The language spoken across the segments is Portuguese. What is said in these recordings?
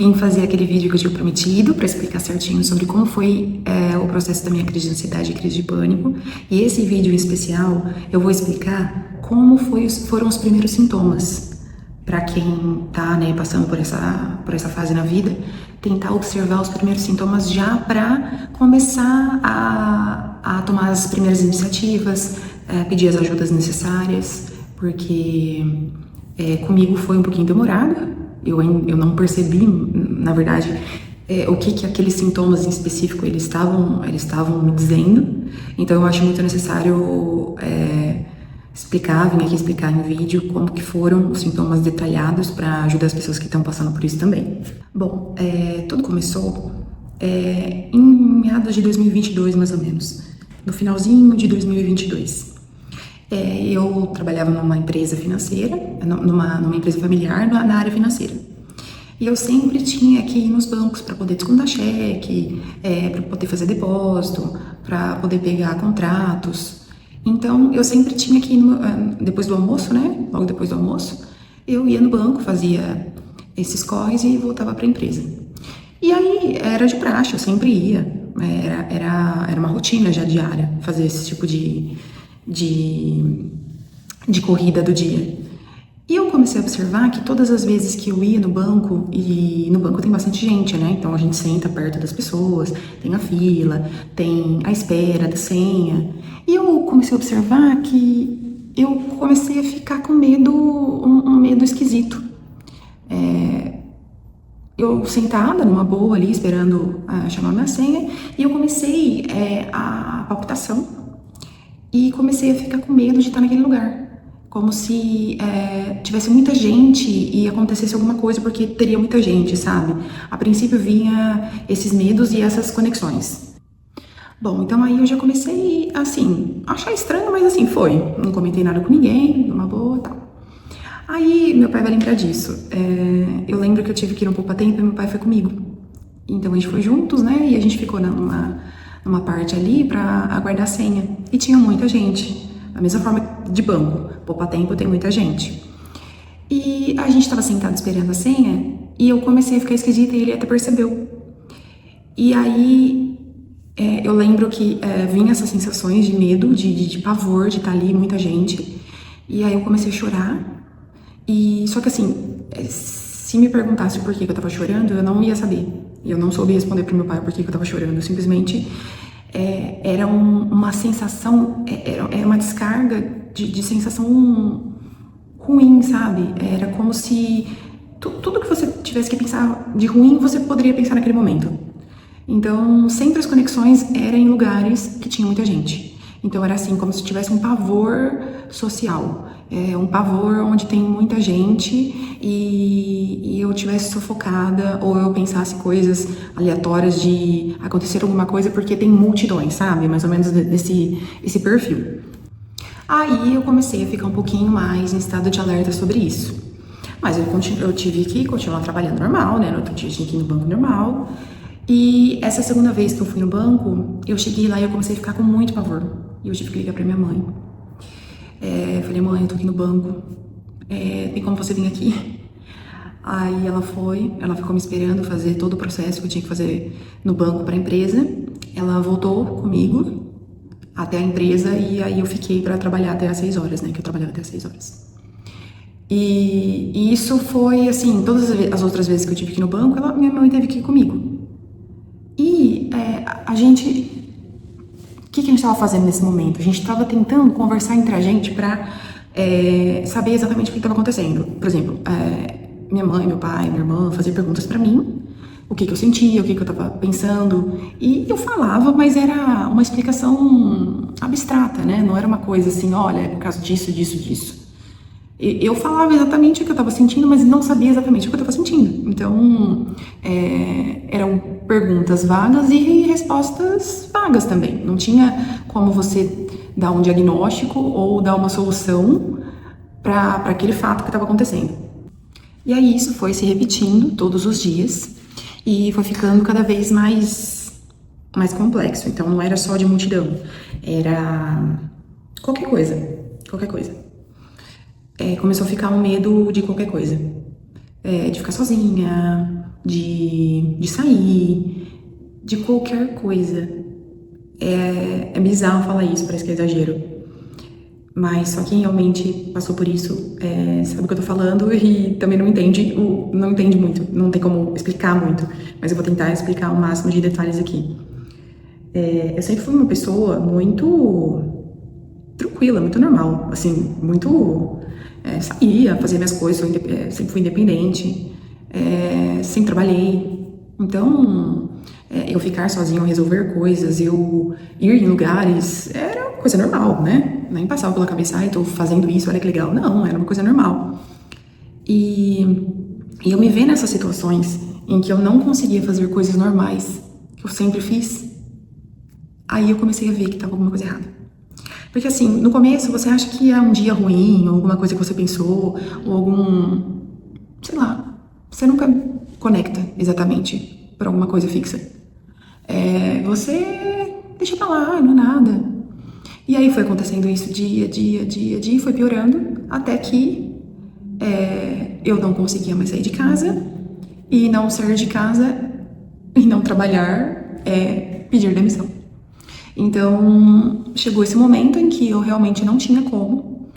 vim fazer aquele vídeo que eu tinha prometido para explicar certinho sobre como foi o processo da minha crise de ansiedade e crise de pânico. E esse vídeo em especial eu vou explicar como foram os primeiros sintomas para quem tá, né, passando por essa fase na vida, tentar observar os primeiros sintomas já para começar a tomar as primeiras iniciativas, pedir as ajudas necessárias, porque comigo foi um pouquinho demorado. Eu não percebi, na verdade, o que aqueles sintomas em específico eles estavam me dizendo. Então eu acho muito necessário vim aqui explicar em vídeo como que foram os sintomas detalhados para ajudar as pessoas que estão passando por isso também. Bom, tudo começou em meados de 2022, mais ou menos, no finalzinho de 2022. Eu trabalhava numa empresa financeira, numa empresa familiar na área financeira. E eu sempre tinha que ir nos bancos para poder descontar cheque, para poder fazer depósito, para poder pegar contratos. Então, eu sempre tinha que ir depois do almoço, né? Logo depois do almoço, eu ia no banco, fazia esses corres e voltava para a empresa. E aí, era de praxe, eu sempre ia. Era uma rotina já diária fazer esse tipo de corrida do dia. E eu comecei a observar que todas as vezes que eu ia no banco, e no banco tem bastante gente, né? Então a gente senta perto das pessoas, tem a fila, tem a espera da senha. E eu comecei a observar que eu comecei a ficar com medo, um medo esquisito. Eu sentada numa boa ali, esperando chamar minha senha, e eu comecei a palpitação. E comecei a ficar com medo de estar naquele lugar. Como se tivesse muita gente e acontecesse alguma coisa porque teria muita gente, sabe? A princípio vinha esses medos e essas conexões. Bom, então aí eu já comecei, assim, a achar estranho, mas assim, foi. Não comentei nada com ninguém, numa boa e tal. Aí meu pai vai lembrar disso. Eu lembro que eu tive que ir no Poupa Tempo e meu pai foi comigo. Então a gente foi juntos, né? E a gente ficou numa parte ali pra aguardar a senha. E tinha muita gente. Da mesma forma de banco, Poupa Tempo tem muita gente. E a gente tava sentado esperando a senha e eu comecei a ficar esquisita e ele até percebeu. E aí eu lembro que vinha essas sensações de medo, de pavor, de estar ali, muita gente. E aí eu comecei a chorar. Só que assim, se me perguntasse por que eu tava chorando, eu não ia saber. Eu não soube responder pro meu pai por que eu tava chorando. Eu simplesmente era uma sensação, era uma descarga de sensação ruim, sabe? Era como se tudo que você tivesse que pensar de ruim, você poderia pensar naquele momento. Então, sempre as conexões eram em lugares que tinha muita gente. Então, era assim, como se tivesse um pavor social. Um pavor onde tem muita gente e eu estivesse sufocada ou eu pensasse coisas aleatórias de acontecer alguma coisa porque tem multidões, sabe? Mais ou menos esse perfil. Aí eu comecei a ficar um pouquinho mais em estado de alerta sobre isso. Mas eu tive que continuar trabalhando normal, né? No outro dia eu tinha que ir no banco normal. E essa segunda vez que eu fui no banco, eu cheguei lá e eu comecei a ficar com muito pavor. E eu tive que ligar pra minha mãe. Falei, mãe, eu tô aqui no banco, tem como você vir aqui? Aí ela ficou me esperando fazer todo o processo que eu tinha que fazer no banco pra empresa. Ela voltou comigo até a empresa e aí eu fiquei pra trabalhar até às 6 horas, né, que eu trabalhava até às 6 horas. E isso foi, assim, todas as outras vezes que eu tive que ir no banco, minha mãe teve que ir comigo. E o que a gente estava fazendo nesse momento? A gente estava tentando conversar entre a gente para saber exatamente o que estava acontecendo. Por exemplo, minha mãe, meu pai, minha irmã faziam perguntas para mim, o que eu sentia, o que eu estava pensando. E eu falava, mas era uma explicação abstrata, né? Não era uma coisa assim, olha, é por causa disso, disso, disso. Eu falava exatamente o que eu estava sentindo, mas não sabia exatamente o que eu estava sentindo. Então, eram perguntas vagas e respostas vagas também. Não tinha como você dar um diagnóstico ou dar uma solução para aquele fato que estava acontecendo. E aí isso foi se repetindo todos os dias e foi ficando cada vez mais complexo. Então, não era só de multidão, era qualquer coisa. Começou a ficar um medo de qualquer coisa. de ficar sozinha, de sair, de qualquer coisa. É bizarro falar isso, parece que é exagero. Mas só quem realmente passou por isso sabe o que eu tô falando e também não entende muito, não tem como explicar muito, mas eu vou tentar explicar o máximo de detalhes aqui. Eu sempre fui uma pessoa muito tranquila, muito normal, assim, muito... saía, fazia minhas coisas, sempre fui independente, sempre trabalhei. Então, eu ficar sozinha, resolver coisas, eu ir em lugares, era uma coisa normal, né? Nem passava pela cabeça, ai, tô fazendo isso, olha que legal. Não, era uma coisa normal. E eu me ver nessas situações em que eu não conseguia fazer coisas normais, que eu sempre fiz, aí eu comecei a ver que tava alguma coisa errada. Porque assim, no começo você acha que é um dia ruim, ou alguma coisa que você pensou, ou sei lá, você nunca conecta exatamente por alguma coisa fixa. Você deixa pra lá, não é nada. E aí foi acontecendo isso dia, e foi piorando, até que eu não conseguia mais sair de casa, e não sair de casa e não trabalhar é pedir demissão. Então, chegou esse momento em que eu realmente não tinha como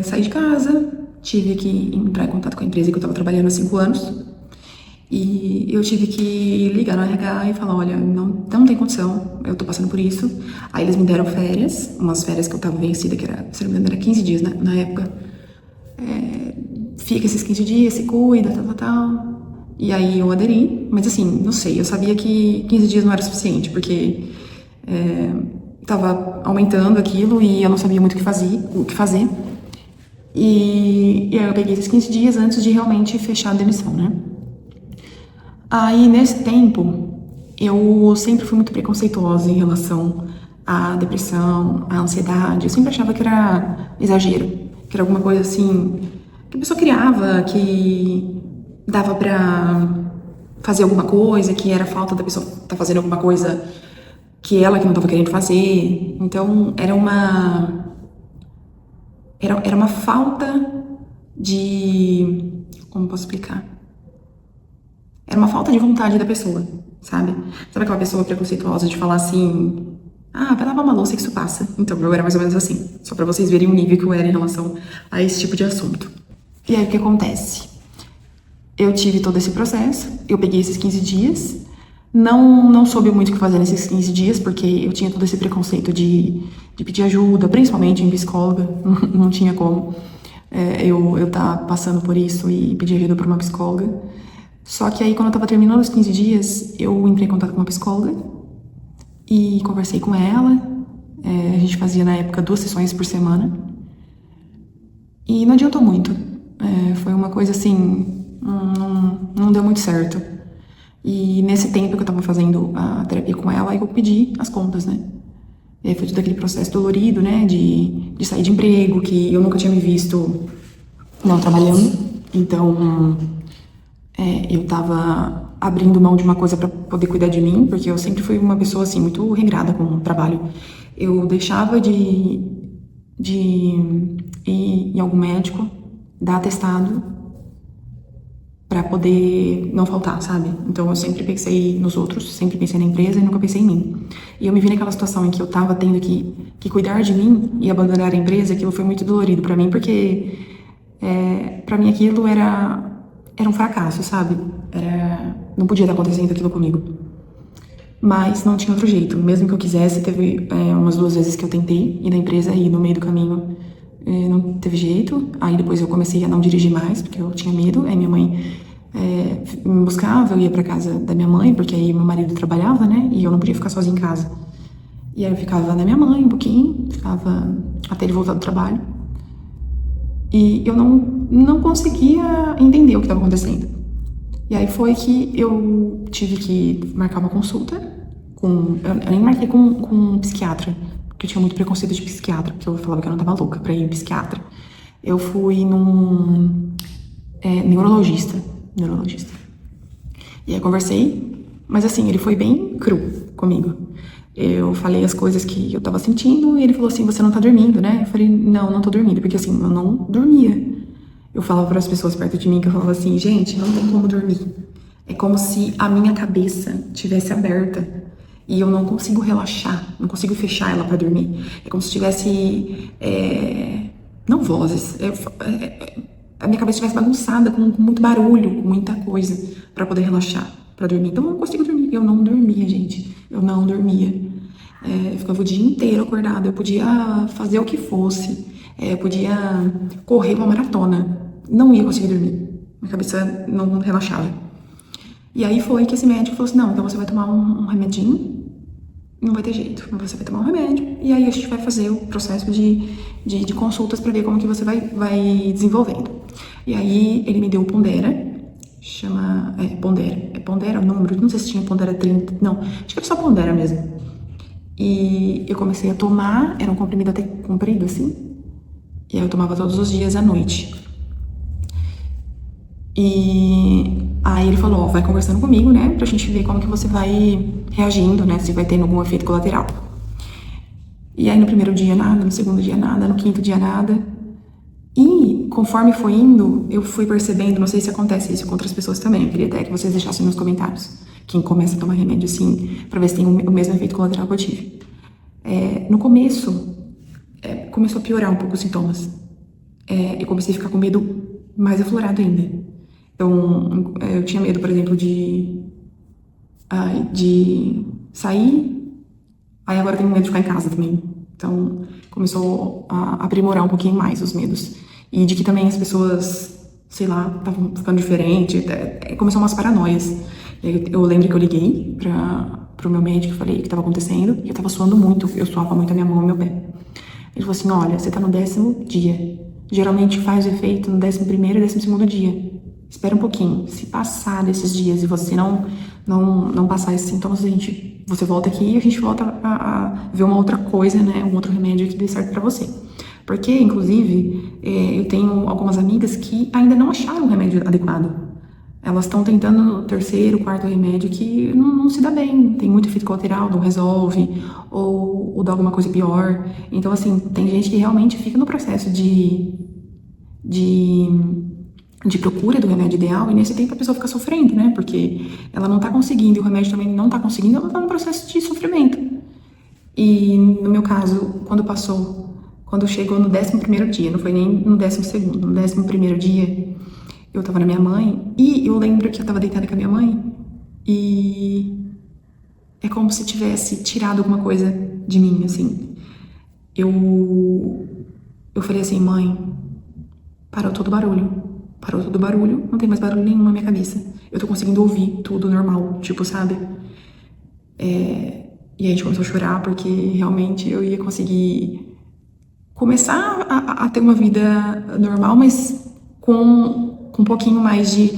sair de casa, tive que entrar em contato com a empresa que eu estava trabalhando há 5 anos, e eu tive que ligar no RH e falar, olha, não tem condição, eu tô passando por isso. Aí eles me deram férias, umas férias que eu tava vencida, que era, se não me engano, era 15 dias na época. Fica esses 15 dias, se cuida, tal. E aí eu aderi, mas assim, não sei, eu sabia que 15 dias não era suficiente, porque tava aumentando aquilo e eu não sabia muito o que fazer. E aí eu peguei esses 15 dias antes de realmente fechar a demissão, né? Aí, nesse tempo, eu sempre fui muito preconceituosa em relação à depressão, à ansiedade. Eu sempre achava que era exagero, que era alguma coisa assim, que a pessoa criava, que dava pra fazer alguma coisa, que era falta da pessoa estar fazendo alguma coisa que ela que não estava querendo fazer. Então, era uma falta de... Como posso explicar? Era uma falta de vontade da pessoa, sabe? Sabe aquela pessoa preconceituosa de falar assim, ah, vai lavar uma louça que isso passa. Então, eu era mais ou menos assim, só pra vocês verem o nível que eu era em relação a esse tipo de assunto. E aí, o que acontece? Eu tive todo esse processo, eu peguei esses 15 dias, não soube muito o que fazer nesses 15 dias, porque eu tinha todo esse preconceito de pedir ajuda, principalmente em psicóloga, não tinha como eu tá passando por isso e pedir ajuda pra uma psicóloga. Só que aí, quando eu tava terminando os 15 dias, eu entrei em contato com uma psicóloga e conversei com ela. A gente fazia, na época, 2 sessões por semana. E não adiantou muito. Foi uma coisa assim, não deu muito certo. E nesse tempo que eu tava fazendo a terapia com ela, eu pedi as contas, né? E aí foi todo aquele processo dolorido, né? De sair de emprego, que eu nunca tinha me visto não trabalhando. Então... eu tava abrindo mão de uma coisa pra poder cuidar de mim, porque eu sempre fui uma pessoa, assim, muito regrada com o trabalho. Eu deixava de ir em algum médico, dar atestado, pra poder não faltar, sabe? Então eu sempre pensei nos outros, sempre pensei na empresa e nunca pensei em mim. E eu me vi naquela situação em que eu tava tendo que cuidar de mim e abandonar a empresa, aquilo foi muito dolorido pra mim, porque pra mim aquilo era um fracasso, sabe? Não podia estar acontecendo aquilo comigo. Mas não tinha outro jeito. Mesmo que eu quisesse, teve umas 2 vezes que eu tentei ir na empresa e no meio do caminho não teve jeito. Aí depois eu comecei a não dirigir mais, porque eu tinha medo. Aí minha mãe me buscava, eu ia pra casa da minha mãe, porque aí meu marido trabalhava, né? E eu não podia ficar sozinha em casa. E aí eu ficava na minha mãe um pouquinho, ficava até ele voltar do trabalho. E eu não conseguia entender o que estava acontecendo. E aí foi que eu tive que marcar uma consulta eu nem marquei com um psiquiatra, porque eu tinha muito preconceito de psiquiatra, porque eu falava que eu não tava louca pra ir em psiquiatra. Eu fui num neurologista. E aí eu conversei, mas assim, ele foi bem cru comigo. Eu falei as coisas que eu tava sentindo e ele falou assim, você não tá dormindo, né? Eu falei, não tô dormindo, porque assim, eu não dormia. Eu falava para as pessoas perto de mim, que eu falava assim, gente, não tem como dormir. É como se a minha cabeça tivesse aberta e eu não consigo relaxar, não consigo fechar ela para dormir. É como se tivesse, não vozes, a minha cabeça estivesse bagunçada com muito barulho, com muita coisa para poder relaxar, para dormir. Então eu não consigo dormir. Eu não dormia, gente. Eu não dormia. Eu ficava o dia inteiro acordada. Eu podia fazer o que fosse. Eu podia correr uma maratona. Não ia conseguir dormir. Minha cabeça não relaxava. E aí foi que esse médico falou assim, não, então você vai tomar um remedinho, não vai ter jeito, você vai tomar um remédio, e aí a gente vai fazer o processo de consultas para ver como que você vai desenvolvendo. E aí ele me deu o Pondera, chama, Pondera o número, não sei se tinha Pondera 30, não, acho que era só Pondera mesmo. E eu comecei a tomar, era um comprimido até comprido assim, e aí eu tomava todos os dias à noite. E aí ele falou, ó, vai conversando comigo, né, pra gente ver como que você vai reagindo, né, se vai tendo algum efeito colateral. E aí no primeiro dia nada, no segundo dia nada, no quinto dia nada. E conforme foi indo, eu fui percebendo, não sei se acontece isso com outras pessoas também, eu queria até que vocês deixassem nos comentários, quem começa a tomar remédio assim, pra ver se tem o mesmo efeito colateral que eu tive. No começo, começou a piorar um pouco os sintomas. Eu comecei a ficar com medo mais aflorado ainda. Então, eu tinha medo, por exemplo, de sair, aí agora eu tenho medo de ficar em casa também. Então, começou a aprimorar um pouquinho mais os medos. E de que também as pessoas, sei lá, estavam ficando diferente, começou umas paranoias. Eu lembro que eu liguei pro meu médico, falei o que estava acontecendo, e eu tava suando muito, eu suava muito a minha mão e meu pé. Ele falou assim, olha, você tá no 10º dia. Geralmente faz o efeito no 11º e 12º dia. Espera um pouquinho. Se passar desses dias e você não passar esses sintomas, você volta aqui e a gente volta a ver uma outra coisa, né? Um outro remédio que dê certo pra você. Porque, inclusive, eu tenho algumas amigas que ainda não acharam o remédio adequado. Elas estão tentando o 3º, 4º remédio que não se dá bem. Tem muito efeito colateral, não resolve, ou dá alguma coisa pior. Então, assim, tem gente que realmente fica no processo de procura do remédio ideal, e nesse tempo a pessoa fica sofrendo, né? Porque ela não tá conseguindo, e o remédio também não tá conseguindo, ela tá num processo de sofrimento. E no meu caso, quando chegou no 11º dia, não foi nem no 12º, no 11º dia, eu tava na minha mãe, e eu lembro que eu tava deitada com a minha mãe, e é como se tivesse tirado alguma coisa de mim, assim. Eu falei assim, mãe, parou todo o barulho, não tem mais barulho nenhum na minha cabeça. Eu tô conseguindo ouvir tudo normal, tipo, sabe? E a gente começou a chorar porque realmente eu ia conseguir começar a ter uma vida normal, mas com um pouquinho mais de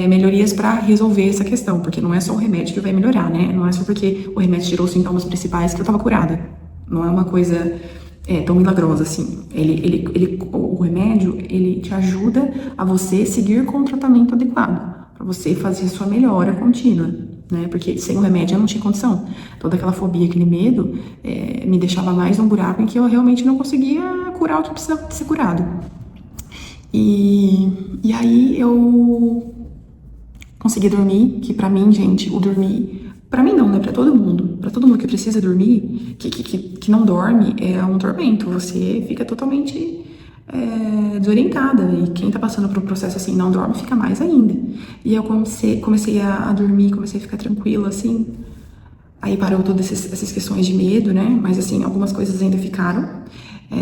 melhorias pra resolver essa questão, porque não é só o remédio que vai melhorar, né? Não é só porque o remédio tirou os sintomas principais que eu tava curada. Não é uma coisa tão milagrosa assim. O remédio, ele te ajuda a você seguir com o tratamento adequado, para você fazer a sua melhora contínua, né? Porque sem o remédio eu não tinha condição. Toda aquela fobia, aquele medo, me deixava mais num buraco em que eu realmente não conseguia curar o que precisava ser curado. E aí eu consegui dormir, que pra mim, gente, o dormir... Pra mim não, né? Pra todo mundo. Pra todo mundo que precisa dormir, que não dorme, é um tormento. Você fica totalmente desorientada. E quem tá passando por um processo assim, não dorme, fica mais ainda. E eu comecei a dormir, comecei a ficar tranquila, assim. Aí parou todas essas questões de medo, né? Mas, assim, algumas coisas ainda ficaram.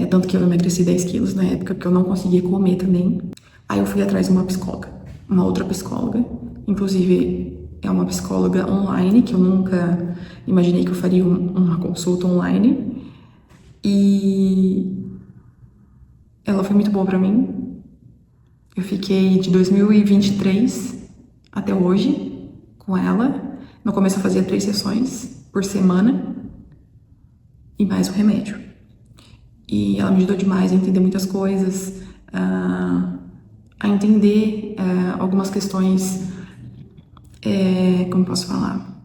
Tanto que eu emagreci 10 quilos na época, porque eu não conseguia comer também. Aí eu fui atrás de uma psicóloga, uma outra psicóloga. Inclusive, é uma psicóloga online, que eu nunca imaginei que eu faria uma consulta online. E ela foi muito boa pra mim. Eu fiquei de 2023 até hoje com ela. No começo eu fazia 3 sessões por semana e mais o remédio. E ela me ajudou demais a entender muitas coisas, a entender algumas questões, como posso falar?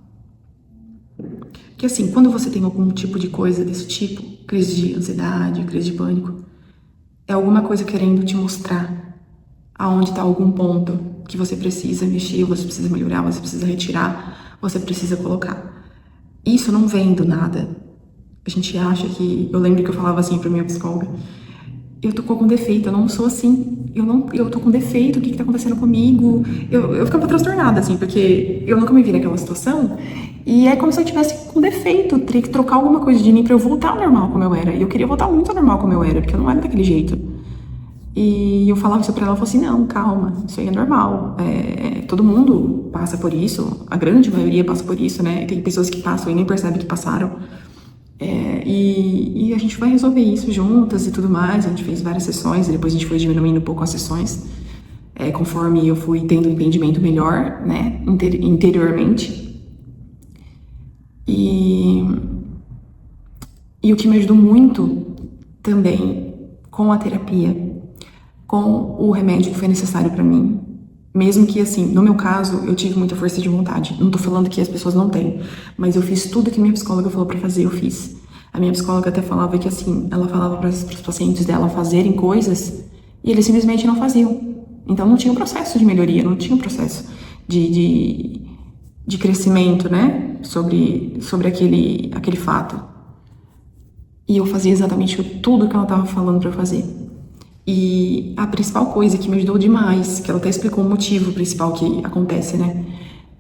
Que assim, quando você tem algum tipo de coisa desse tipo, crise de ansiedade, crise de pânico, é alguma coisa querendo te mostrar aonde está algum ponto que você precisa mexer, você precisa melhorar, você precisa retirar, você precisa colocar. Isso não vem do nada. A gente acha que... Eu lembro que eu falava assim pra minha psicóloga: eu tô com defeito, eu não sou assim. Eu tô com defeito, o que tá acontecendo comigo? Eu ficava transtornada, assim, porque eu nunca me vi naquela situação. E é como se eu tivesse com defeito, teria que trocar alguma coisa de mim pra eu voltar ao normal como eu era. E eu queria voltar muito ao normal como eu era, porque eu não era daquele jeito. E eu falava isso pra ela, ela falou assim: não, calma, isso aí é normal. Todo mundo passa por isso, a grande maioria passa por isso, né? Tem pessoas que passam e nem percebem que passaram. E a gente vai resolver isso juntas e tudo mais. A gente fez várias sessões e depois a gente foi diminuindo um pouco as sessões, conforme eu fui tendo um entendimento melhor, né, interiormente. E o que me ajudou muito também com a terapia, com o remédio que foi necessário pra mim, mesmo que, assim, no meu caso, eu tive muita força de vontade. Não tô falando que as pessoas não têm, mas eu fiz tudo que minha psicóloga falou pra fazer, eu fiz. A minha psicóloga até falava que, assim, ela falava para os pacientes dela fazerem coisas e eles simplesmente não faziam. Então não tinha um processo de melhoria, não tinha um processo de crescimento, né, sobre aquele fato. E eu fazia exatamente tudo que ela tava falando pra eu fazer. E a principal coisa que me ajudou demais, que ela até explicou o motivo principal que acontece, né?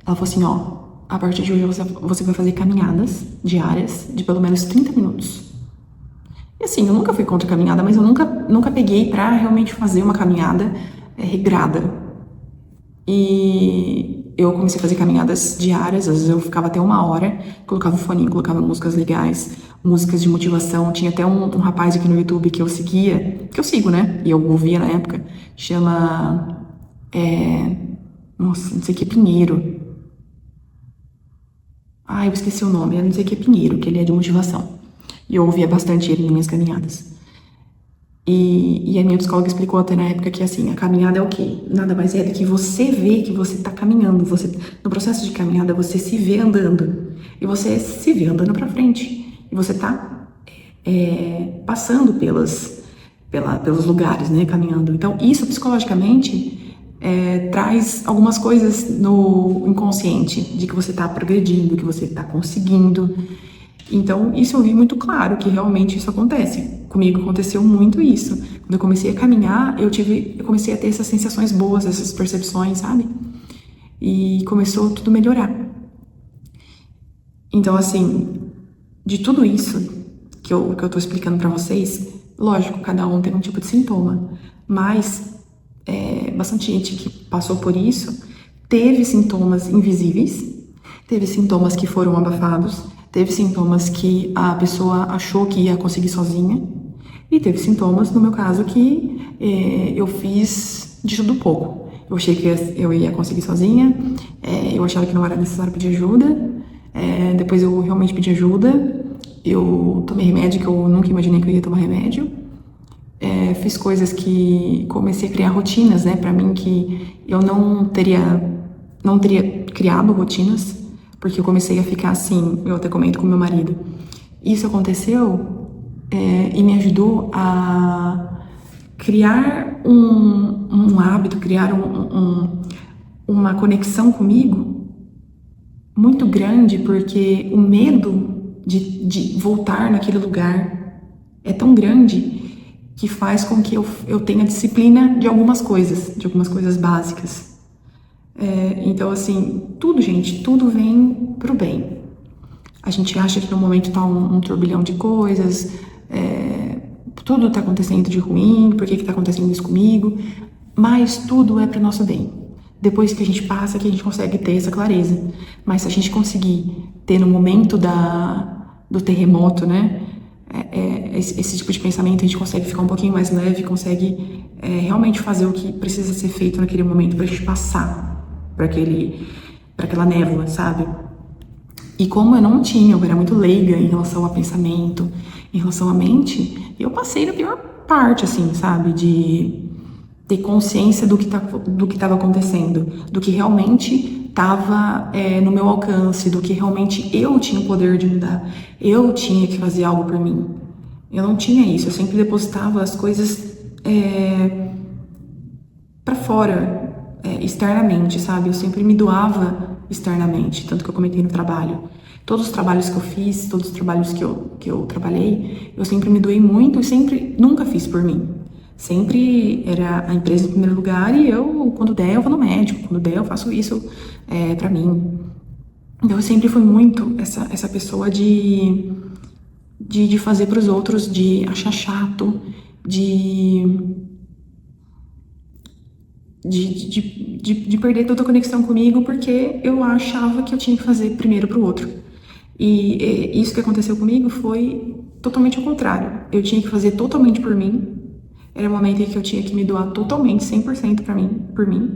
Ela falou assim, ó, a partir de hoje você vai fazer caminhadas diárias de pelo menos 30 minutos. E assim, eu nunca fui contra caminhada, mas eu nunca peguei pra realmente fazer uma caminhada regrada. E eu comecei a fazer caminhadas diárias, às vezes eu ficava até 1 hora, colocava um foninho, colocava músicas legais, músicas de motivação. Tinha até um rapaz aqui no YouTube que eu seguia, que eu sigo, né? E eu ouvia na época, chama... nossa, não sei o que, Pinheiro. Eu esqueci o nome, eu não sei o que, Pinheiro, que ele é de motivação. E eu ouvia bastante ele nas minhas caminhadas. E a minha psicóloga explicou até na época que, assim, a caminhada é o quê? Nada mais é do que você ver que você tá caminhando. No processo de caminhada, você se vê andando. E você se vê andando pra frente. E você tá passando pelos lugares, né? Caminhando. Então, isso psicologicamente traz algumas coisas no inconsciente de que você tá progredindo, que você tá conseguindo. Então, isso eu vi muito claro, que realmente isso acontece. Comigo aconteceu muito isso. Quando eu comecei a caminhar, eu comecei a ter essas sensações boas, essas percepções, sabe? E começou tudo a melhorar. Então, assim, de tudo isso que eu tô explicando pra vocês, lógico, cada um tem um tipo de sintoma, mas bastante gente que passou por isso teve sintomas invisíveis, teve sintomas que foram abafados, teve sintomas que a pessoa achou que ia conseguir sozinha. E teve sintomas, no meu caso, que eu fiz de tudo um pouco. Eu achei que eu ia conseguir sozinha, eu achava que não era necessário pedir ajuda, depois eu realmente pedi ajuda, eu tomei remédio que eu nunca imaginei que eu ia tomar remédio, fiz coisas que comecei a criar rotinas, né, pra mim, que eu não teria criado rotinas, porque eu comecei a ficar assim, eu até comento com meu marido. Isso aconteceu e me ajudou a criar um hábito, criar uma conexão comigo muito grande, porque o medo de voltar naquele lugar é tão grande que faz com que eu tenha disciplina de algumas coisas básicas. Então, assim, tudo, gente, tudo vem pro bem. A gente acha que no momento tá um turbilhão de coisas, tudo tá acontecendo de ruim, por que tá acontecendo isso comigo? Mas tudo é pro nosso bem. Depois que a gente passa, que a gente consegue ter essa clareza. Mas se a gente conseguir ter no momento do terremoto, né, esse tipo de pensamento, a gente consegue ficar um pouquinho mais leve, consegue realmente fazer o que precisa ser feito naquele momento pra gente passar pra aquela névoa, sabe? E como eu era muito leiga em relação a pensamento, em relação à mente, eu passei da pior parte, assim, sabe? De ter consciência do que estava acontecendo, do que realmente estava no meu alcance, do que realmente eu tinha o poder de mudar, eu tinha que fazer algo por mim. Eu não tinha isso, eu sempre depositava as coisas pra fora, externamente, sabe? Eu sempre me doava externamente, tanto que eu comentei no trabalho. Todos os trabalhos que eu fiz, todos os trabalhos que eu trabalhei, eu sempre me doei muito e sempre, nunca fiz por mim. Sempre era a empresa em primeiro lugar e eu, quando der, eu vou no médico, quando der, eu faço isso pra mim. Então eu sempre fui muito essa pessoa de fazer pros outros, de achar chato, de perder toda a conexão comigo porque eu achava que eu tinha que fazer primeiro pro outro. E isso que aconteceu comigo foi totalmente ao contrário. Eu tinha que fazer totalmente por mim. Era um momento em que eu tinha que me doar totalmente, 100% para mim, por mim,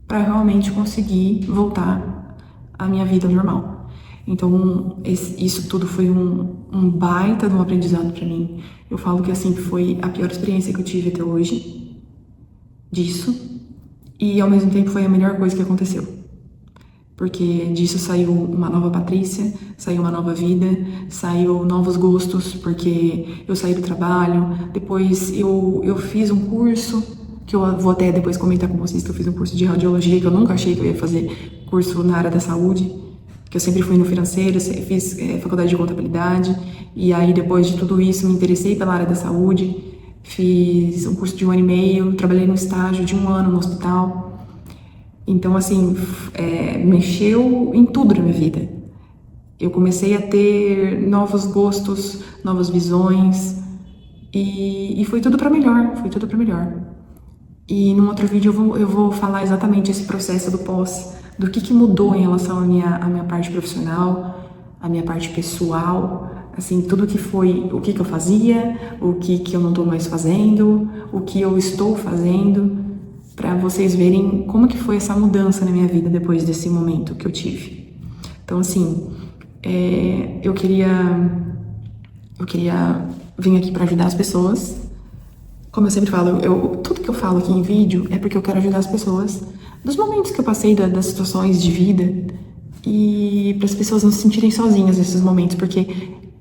para realmente conseguir voltar à minha vida normal. Então, isso tudo foi um baita de um aprendizado para mim. Eu falo que assim foi a pior experiência que eu tive até hoje disso. E ao mesmo tempo foi a melhor coisa que aconteceu. Porque disso saiu uma nova Patrícia, saiu uma nova vida, saiu novos gostos, porque eu saí do trabalho, depois eu fiz um curso, que eu vou até depois comentar com vocês que eu fiz um curso de radiologia, que eu nunca achei que eu ia fazer curso na área da saúde, que eu sempre fui no financeiro, fiz faculdade de contabilidade, e aí depois de tudo isso me interessei pela área da saúde, fiz um curso de 1 ano e meio, trabalhei no estágio de 1 ano no hospital. Então, assim, mexeu em tudo na minha vida. Eu comecei a ter novos gostos, novas visões, e foi tudo pra melhor, foi tudo pra melhor. E num outro vídeo eu vou falar exatamente esse processo do pós, do que mudou em relação à minha parte profissional, à minha parte pessoal, assim, tudo que foi, o que eu fazia, o que eu não tô mais fazendo, o que eu estou fazendo, para vocês verem como que foi essa mudança na minha vida depois desse momento que eu tive. Então, assim, eu queria vir aqui para ajudar as pessoas. Como eu sempre falo, tudo que eu falo aqui em vídeo é porque eu quero ajudar as pessoas dos momentos que eu passei, das situações de vida, e para as pessoas não se sentirem sozinhas nesses momentos, porque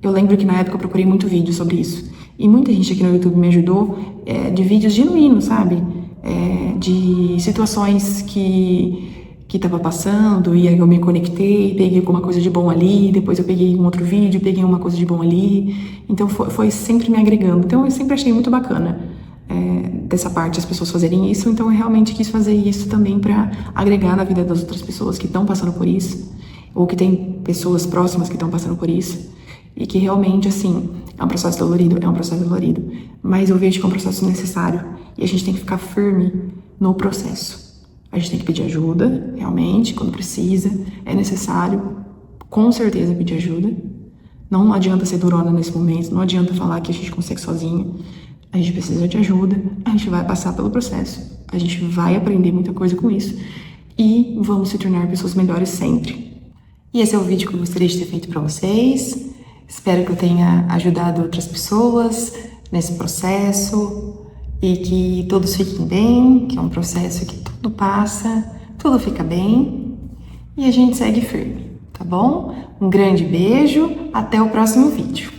eu lembro que na época eu procurei muito vídeo sobre isso. E muita gente aqui no YouTube me ajudou de vídeos genuínos, sabe? De situações que tava passando, e aí eu me conectei, peguei alguma coisa de bom ali, depois eu peguei um outro vídeo, peguei uma coisa de bom ali, então foi sempre me agregando. Então eu sempre achei muito bacana dessa parte as pessoas fazerem isso, então eu realmente quis fazer isso também para agregar na vida das outras pessoas que estão passando por isso, ou que tem pessoas próximas que estão passando por isso, e que realmente, assim, é um processo dolorido, mas eu vejo que é um processo necessário, e a gente tem que ficar firme no processo. A gente tem que pedir ajuda, realmente, quando precisa, é necessário, com certeza, pedir ajuda. Não adianta ser durona nesse momento, não adianta falar que a gente consegue sozinho. A gente precisa de ajuda, a gente vai passar pelo processo, a gente vai aprender muita coisa com isso e vamos se tornar pessoas melhores sempre. E esse é o vídeo que eu gostaria de ter feito para vocês. Espero que eu tenha ajudado outras pessoas nesse processo e que todos fiquem bem, que é um processo que tudo passa, tudo fica bem e a gente segue firme, tá bom? Um grande beijo, até o próximo vídeo.